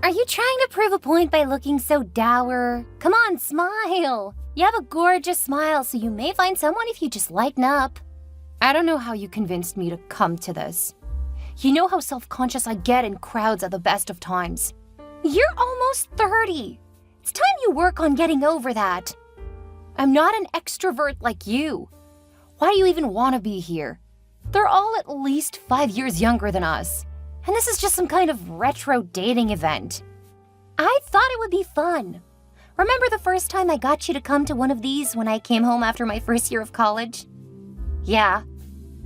Are you trying to prove a point by looking so dour? Come on, smile. You have a gorgeous smile, so you may find someone if you just lighten up. I don't know how you convinced me to come to this. You know how self-conscious I get in crowds at the best of times. You're almost 30. It's time you work on getting over that. I'm not an extrovert like you. Why do you even want to be here? They're all at least 5 years younger than us. And this is just some kind of retro dating event. I thought it would be fun. Remember the first time I got you to come to one of these when I came home after my first year of college? Yeah.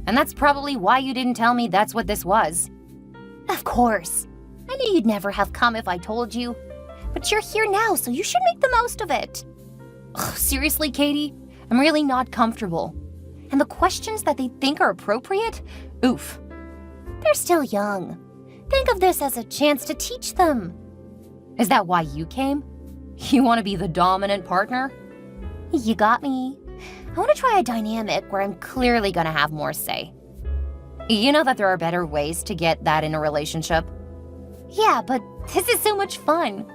And that's probably why you didn't tell me that's what this was. Of course. I knew you'd never have come if I told you. But you're here now, so you should make the most of it. Ugh, seriously, Katie? I'm really not comfortable. And the questions that they think are appropriate? Oof. They're still young. Think of this as a chance to teach them. Is that why you came? You want to be the dominant partner? You got me. I want to try a dynamic where I'm clearly going to have more say. You know that there are better ways to get that in a relationship? Yeah, but this is so much fun.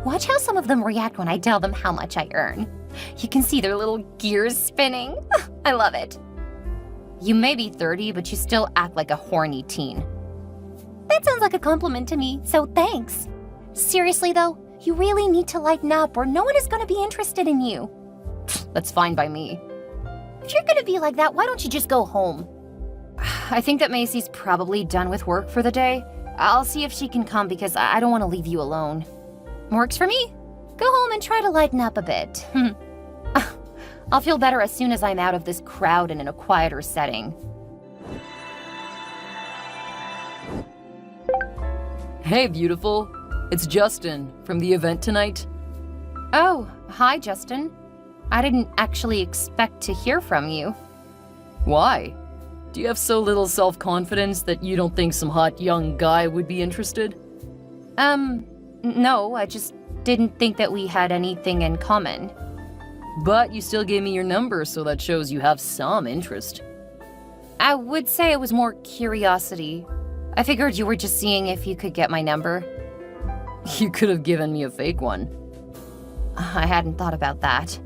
Watch how some of them react when I tell them how much I earn. You can see their little gears spinning. I love it. You may be 30, but you still act like a horny teen. That sounds like a compliment to me, so thanks. Seriously though, you really need to lighten up or no one is going to be interested in you. That's fine by me. If you're going to be like that, why don't you just go home? I think that Macy's probably done with work for the day. I'll see if she can come because I don't want to leave you alone. Works for me. Go home and try to lighten up a bit. I'll feel better as soon as I'm out of this crowd and in a quieter setting. Hey, beautiful. It's Justin from the event tonight. Oh, hi, Justin. I didn't actually expect to hear from you. Why? Do you have so little self-confidence that you don't think some hot young guy would be interested? No, I just didn't think that we had anything in common. But you still gave me your number, so that shows you have some interest. I would say it was more curiosity. I figured you were just seeing if you could get my number. You could have given me a fake one. I hadn't thought about that.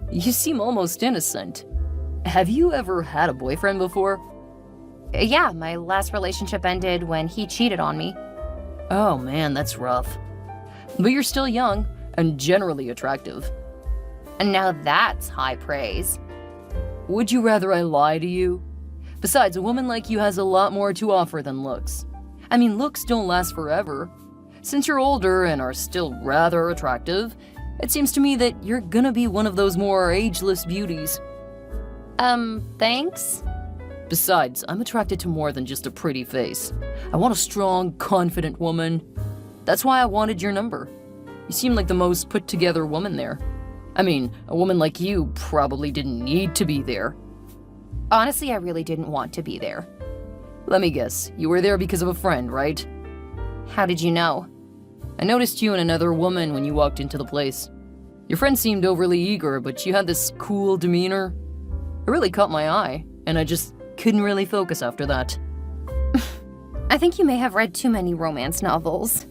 You seem almost innocent. Have you ever had a boyfriend before? Yeah, my last relationship ended when he cheated on me. Oh man, that's rough. But you're still young and generally attractive. And now that's high praise. Would you rather I lie to you? Besides, a woman like you has a lot more to offer than looks. I mean, looks don't last forever. Since you're older and are still rather attractive, it seems to me that you're gonna be one of those more ageless beauties. Thanks? Besides, I'm attracted to more than just a pretty face. I want a strong, confident woman. That's why I wanted your number. You seem like the most put-together woman there. I mean, a woman like you probably didn't need to be there. Honestly, I really didn't want to be there. Let me guess, you were there because of a friend, right? How did you know? I noticed you and another woman when you walked into the place. Your friend seemed overly eager, but you had this cool demeanor. It really caught my eye, and I just couldn't really focus after that. I think you may have read too many romance novels.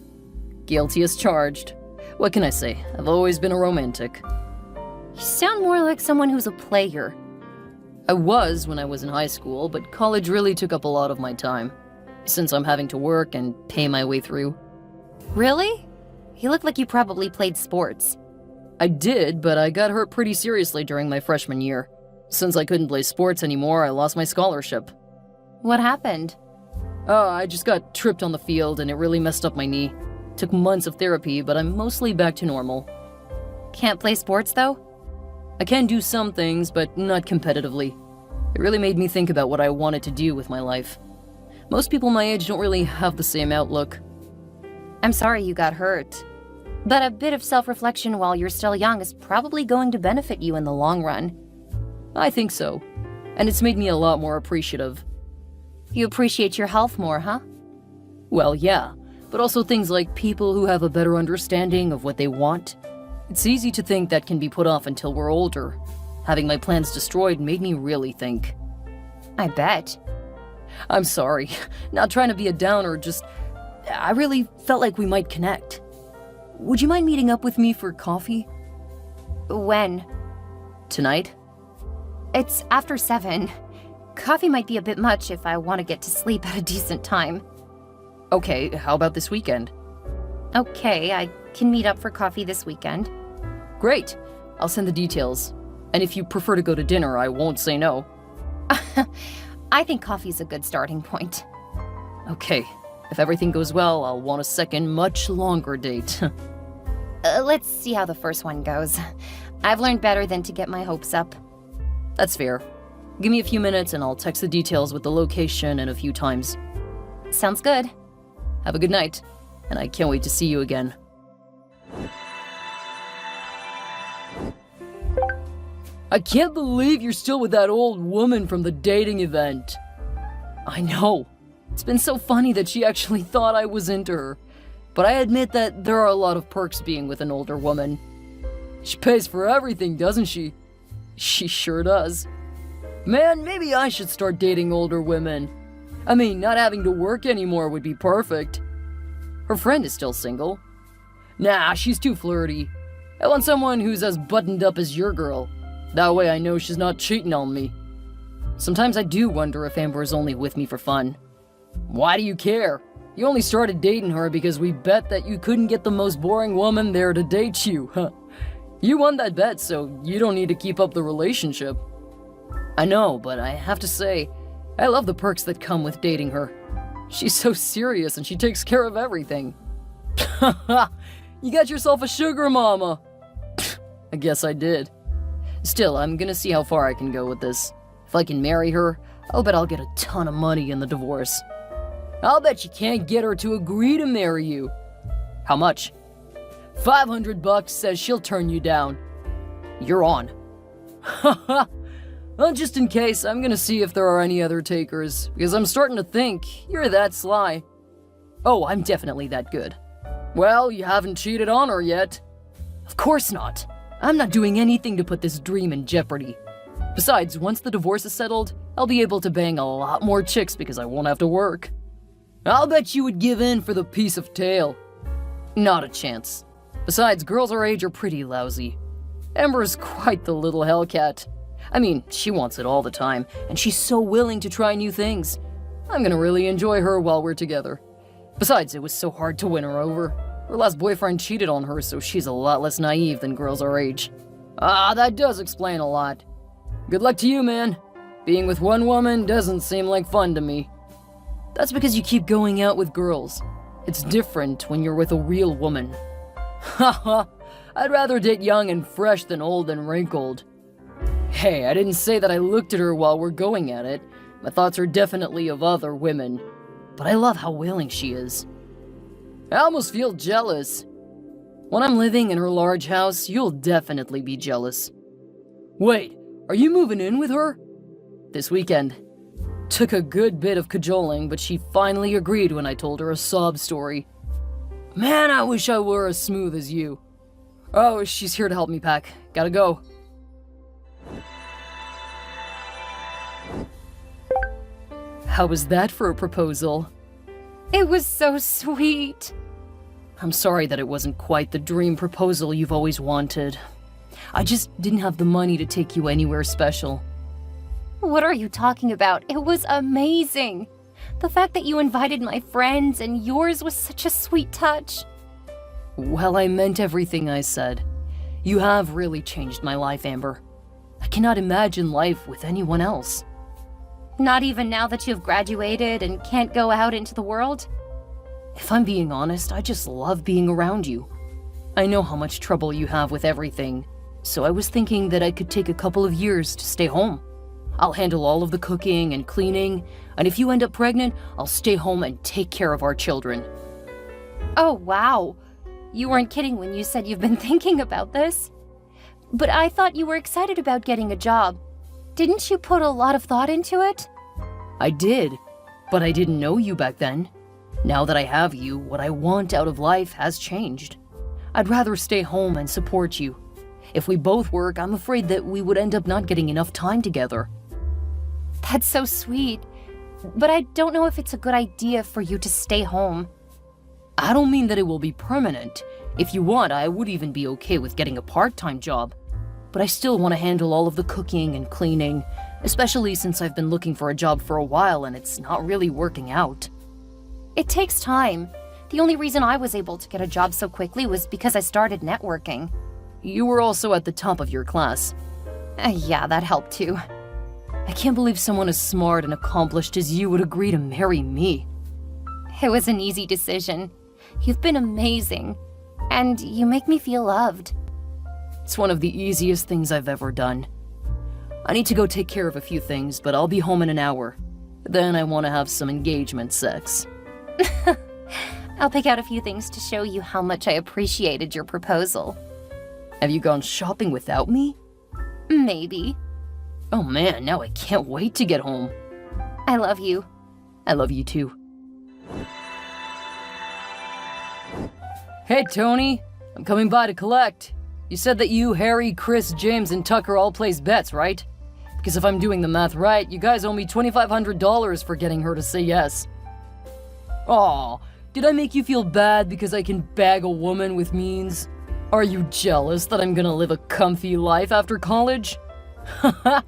Guilty as charged. What can I say? I've always been a romantic. You sound more like someone who's a player. I was when I was in high school, but college really took up a lot of my time, since I'm having to work and pay my way through. Really? You look like you probably played sports. I did, but I got hurt pretty seriously during my freshman year. Since I couldn't play sports anymore, I lost my scholarship. What happened? I just got tripped on the field and it really messed up my knee. Took months of therapy, but I'm mostly back to normal. Can't play sports, though? I can do some things, but not competitively. It really made me think about what I wanted to do with my life. Most people my age don't really have the same outlook. I'm sorry you got hurt. But a bit of self-reflection while you're still young is probably going to benefit you in the long run. I think so. And it's made me a lot more appreciative. You appreciate your health more, huh? Well, yeah. But also things like people who have a better understanding of what they want. It's easy to think that can be put off until we're older. Having my plans destroyed made me really think. I bet. I'm sorry. Not trying to be a downer, just... I really felt like we might connect. Would you mind meeting up with me for coffee? When? Tonight? It's after 7. Coffee might be a bit much if I want to get to sleep at a decent time. Okay, how about this weekend? Okay, I can meet up for coffee this weekend. Great. I'll send the details. And if you prefer to go to dinner, I won't say no. I think coffee's a good starting point. Okay. If everything goes well, I'll want a second, much longer date. Let's see how the first one goes. I've learned better than to get my hopes up. That's fair. Give me a few minutes and I'll text the details with the location and a few times. Sounds good. Have a good night, and I can't wait to see you again. I can't believe you're still with that old woman from the dating event. I know. It's been so funny that she actually thought I was into her. But I admit that there are a lot of perks being with an older woman. She pays for everything, doesn't she? She sure does. Man, maybe I should start dating older women. I mean, not having to work anymore would be perfect. Her friend is still single. Nah, she's too flirty. I want someone who's as buttoned up as your girl. That way I know she's not cheating on me. Sometimes I do wonder if Amber is only with me for fun. Why do you care? You only started dating her because we bet that you couldn't get the most boring woman there to date you. You won that bet, so you don't need to keep up the relationship. I know, but I have to say, I love the perks that come with dating her. She's so serious and she takes care of everything. You got yourself a sugar mama. I guess I did. Still, I'm gonna see how far I can go with this. If I can marry her, I'll bet I'll get a ton of money in the divorce. I'll bet you can't get her to agree to marry you. How much? $500 says she'll turn you down. You're on. Well, just in case, I'm gonna see if there are any other takers, because I'm starting to think you're that sly. Oh, I'm definitely that good. Well, you haven't cheated on her yet. Of course not. I'm not doing anything to put this dream in jeopardy. Besides, once the divorce is settled, I'll be able to bang a lot more chicks because I won't have to work. I'll bet you would give in for the piece of tail. Not a chance. Besides, girls our age are pretty lousy. Amber's quite the little hellcat. I mean, she wants it all the time, and she's so willing to try new things. I'm gonna really enjoy her while we're together. Besides, it was so hard to win her over. Her last boyfriend cheated on her, so she's a lot less naive than girls our age. Ah, that does explain a lot. Good luck to you, man. Being with one woman doesn't seem like fun to me. That's because you keep going out with girls. It's different when you're with a real woman. Haha, I'd rather date young and fresh than old and wrinkled. Hey, I didn't say that I looked at her while we're going at it. My thoughts are definitely of other women. But I love how willing she is. I almost feel jealous. When I'm living in her large house, you'll definitely be jealous. Wait, are you moving in with her? This weekend. Took a good bit of cajoling, but she finally agreed when I told her a sob story. Man, I wish I were as smooth as you. Oh, she's here to help me pack. Gotta go. How was that for a proposal? It was so sweet. I'm sorry that it wasn't quite the dream proposal you've always wanted. I just didn't have the money to take you anywhere special. What are you talking about? It was amazing. The fact that you invited my friends and yours was such a sweet touch. Well, I meant everything I said. You have really changed my life, Amber. I cannot imagine life with anyone else. Not even now that you've graduated and can't go out into the world? If I'm being honest, I just love being around you. I know how much trouble you have with everything, so I was thinking that I could take a couple of years to stay home. I'll handle all of the cooking and cleaning, and if you end up pregnant, I'll stay home and take care of our children. Oh, wow. You weren't kidding when you said you've been thinking about this. But I thought you were excited about getting a job. Didn't you put a lot of thought into it? I did, but I didn't know you back then. Now that I have you, what I want out of life has changed. I'd rather stay home and support you. If we both work, I'm afraid that we would end up not getting enough time together. That's so sweet. But I don't know if it's a good idea for you to stay home. I don't mean that it will be permanent. If you want, I would even be okay with getting a part-time job. But I still want to handle all of the cooking and cleaning, especially since I've been looking for a job for a while and it's not really working out. It takes time. The only reason I was able to get a job so quickly was because I started networking. You were also at the top of your class. Yeah, that helped too. I can't believe someone as smart and accomplished as you would agree to marry me. It was an easy decision. You've been amazing, and you make me feel loved. It's one of the easiest things I've ever done. I need to go take care of a few things, but I'll be home in an hour. Then I want to have some engagement sex. I'll pick out a few things to show you how much I appreciated your proposal. Have you gone shopping without me? Maybe. Oh man, now I can't wait to get home. I love you. I love you too. Hey Tony, I'm coming by to collect. You said that you, Harry, Chris, James, and Tucker all placed bets, right? Because if I'm doing the math right, you guys owe me $2,500 for getting her to say yes. Aw, did I make you feel bad because I can bag a woman with means? Are you jealous that I'm gonna live a comfy life after college? Haha,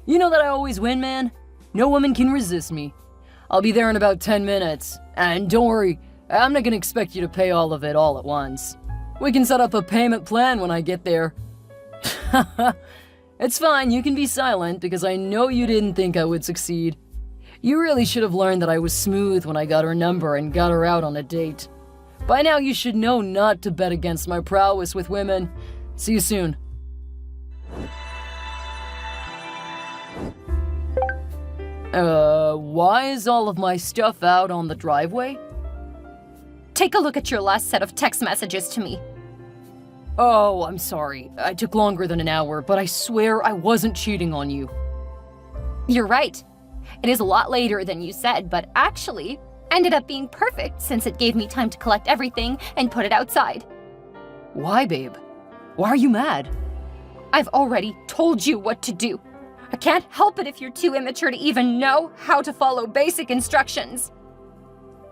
you know that I always win, man. No woman can resist me. I'll be there in about 10 minutes, and don't worry, I'm not gonna expect you to pay all of it all at once. We can set up a payment plan when I get there. It's fine, you can be silent, because I know you didn't think I would succeed. You really should have learned that I was smooth when I got her number and got her out on a date. By now you should know not to bet against my prowess with women. See you soon. Why is all of my stuff out on the driveway? Take a look at your last set of text messages to me. Oh, I'm sorry. I took longer than an hour, but I swear I wasn't cheating on you. You're right. It is a lot later than you said, but actually ended up being perfect since it gave me time to collect everything and put it outside. Why, babe? Why are you mad? I've already told you what to do. I can't help it if you're too immature to even know how to follow basic instructions.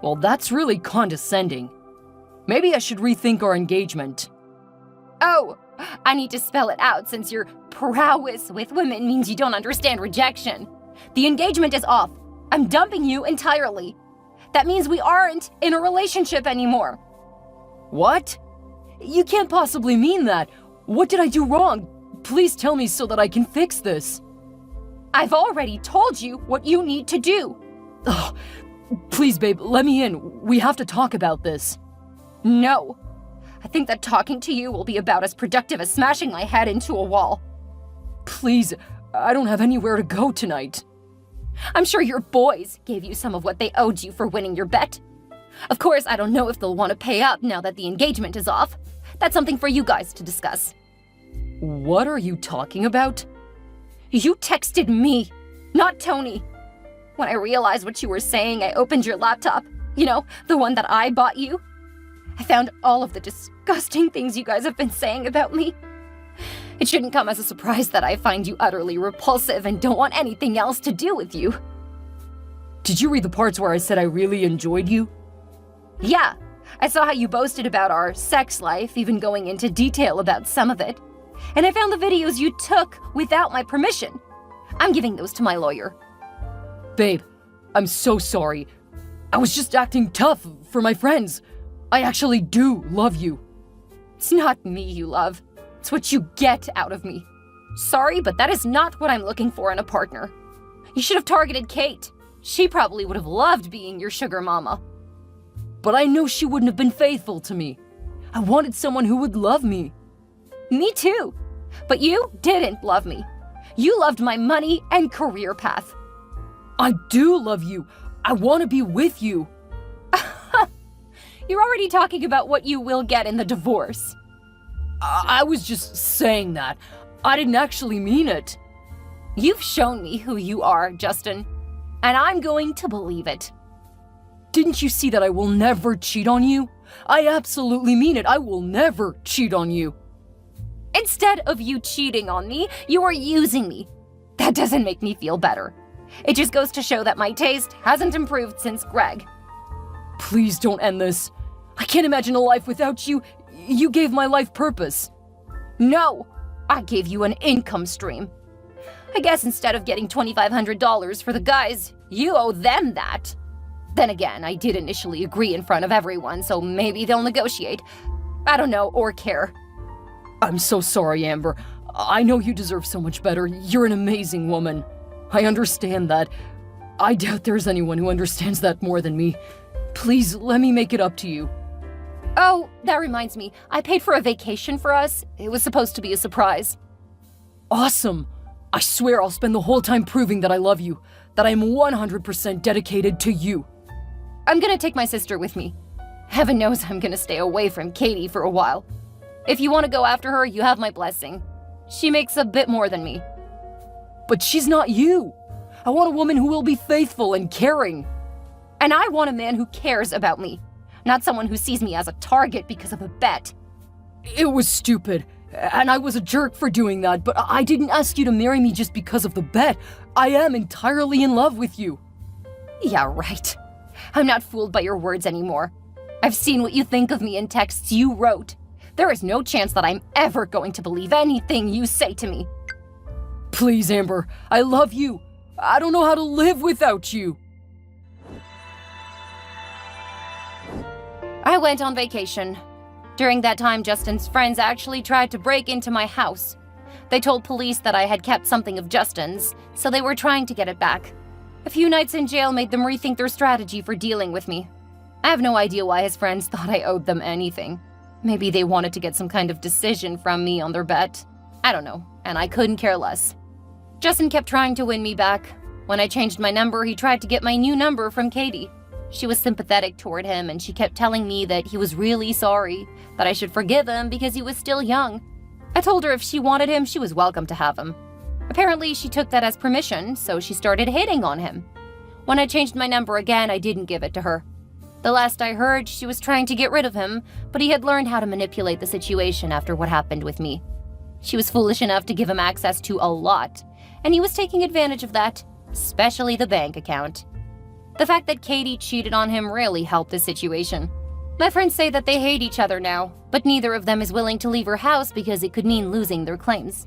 Well, that's really condescending. Maybe I should rethink our engagement. Oh, I need to spell it out since your prowess with women means you don't understand rejection. The engagement is off. I'm dumping you entirely. That means we aren't in a relationship anymore. What? You can't possibly mean that. What did I do wrong? Please tell me so that I can fix this. I've already told you what you need to do. Ugh. Please, babe, let me in. We have to talk about this. No. I think that talking to you will be about as productive as smashing my head into a wall. Please, I don't have anywhere to go tonight. I'm sure your boys gave you some of what they owed you for winning your bet. Of course, I don't know if they'll want to pay up now that the engagement is off. That's something for you guys to discuss. What are you talking about? You texted me, not Tony. When I realized what you were saying, I opened your laptop. You know, the one that I bought you. I found all of the disgusting things you guys have been saying about me. It shouldn't come as a surprise that I find you utterly repulsive and don't want anything else to do with you. Did you read the parts where I said I really enjoyed you? Yeah, I saw how you boasted about our sex life, even going into detail about some of it. And I found the videos you took without my permission. I'm giving those to my lawyer. Babe, I'm so sorry. I was just acting tough for my friends. I actually do love you. It's not me you love. It's what you get out of me. Sorry, but that is not what I'm looking for in a partner. You should have targeted Kate. She probably would have loved being your sugar mama. But I know she wouldn't have been faithful to me. I wanted someone who would love me. Me too. But you didn't love me. You loved my money and career path. I do love you. I want to be with you. You're already talking about what you will get in the divorce. I was just saying that. I didn't actually mean it. You've shown me who you are, Justin, and I'm going to believe it. Didn't you see that I will never cheat on you? I absolutely mean it. I will never cheat on you. Instead of you cheating on me, you are using me. That doesn't make me feel better. It just goes to show that my taste hasn't improved since Greg. Please don't end this. I can't imagine a life without you. You gave my life purpose. No, I gave you an income stream. I guess instead of getting $2,500 for the guys, you owe them that. Then again, I did initially agree in front of everyone, so maybe they'll negotiate. I don't know or care. I'm so sorry, Amber. I know you deserve so much better. You're an amazing woman. I understand that. I doubt there's anyone who understands that more than me. Please, let me make it up to you. Oh, that reminds me. I paid for a vacation for us. It was supposed to be a surprise. Awesome! I swear I'll spend the whole time proving that I love you, that I'm 100% dedicated to you. I'm gonna take my sister with me. Heaven knows I'm gonna stay away from Katie for a while. If you want to go after her, you have my blessing. She makes a bit more than me. But she's not you. I want a woman who will be faithful and caring. And I want a man who cares about me, not someone who sees me as a target because of a bet. It was stupid, and I was a jerk for doing that, but I didn't ask you to marry me just because of the bet. I am entirely in love with you. Yeah, right. I'm not fooled by your words anymore. I've seen what you think of me in texts you wrote. There is no chance that I'm ever going to believe anything you say to me. Please, Amber, I love you. I don't know how to live without you. I went on vacation. During that time, Justin's friends actually tried to break into my house. They told police that I had kept something of Justin's, so they were trying to get it back. A few nights in jail made them rethink their strategy for dealing with me. I have no idea why his friends thought I owed them anything. Maybe they wanted to get some kind of decision from me on their bet. I don't know, and I couldn't care less. Justin kept trying to win me back. When I changed my number, he tried to get my new number from Katie. She was sympathetic toward him, and she kept telling me that he was really sorry, that I should forgive him because he was still young. I told her if she wanted him, she was welcome to have him. Apparently, she took that as permission, so she started hitting on him. When I changed my number again, I didn't give it to her. The last I heard, she was trying to get rid of him, but he had learned how to manipulate the situation after what happened with me. She was foolish enough to give him access to a lot, and he was taking advantage of that, especially the bank account. The fact that Katie cheated on him really helped the situation. My friends say that they hate each other now, but neither of them is willing to leave her house because it could mean losing their claims.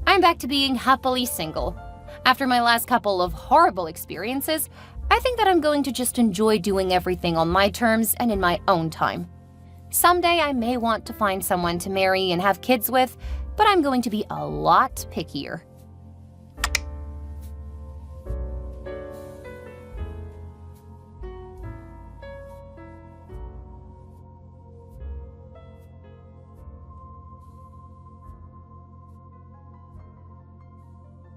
I'm back to being happily single. After my last couple of horrible experiences, I think that I'm going to just enjoy doing everything on my terms and in my own time. Someday I may want to find someone to marry and have kids with, but I'm going to be a lot pickier.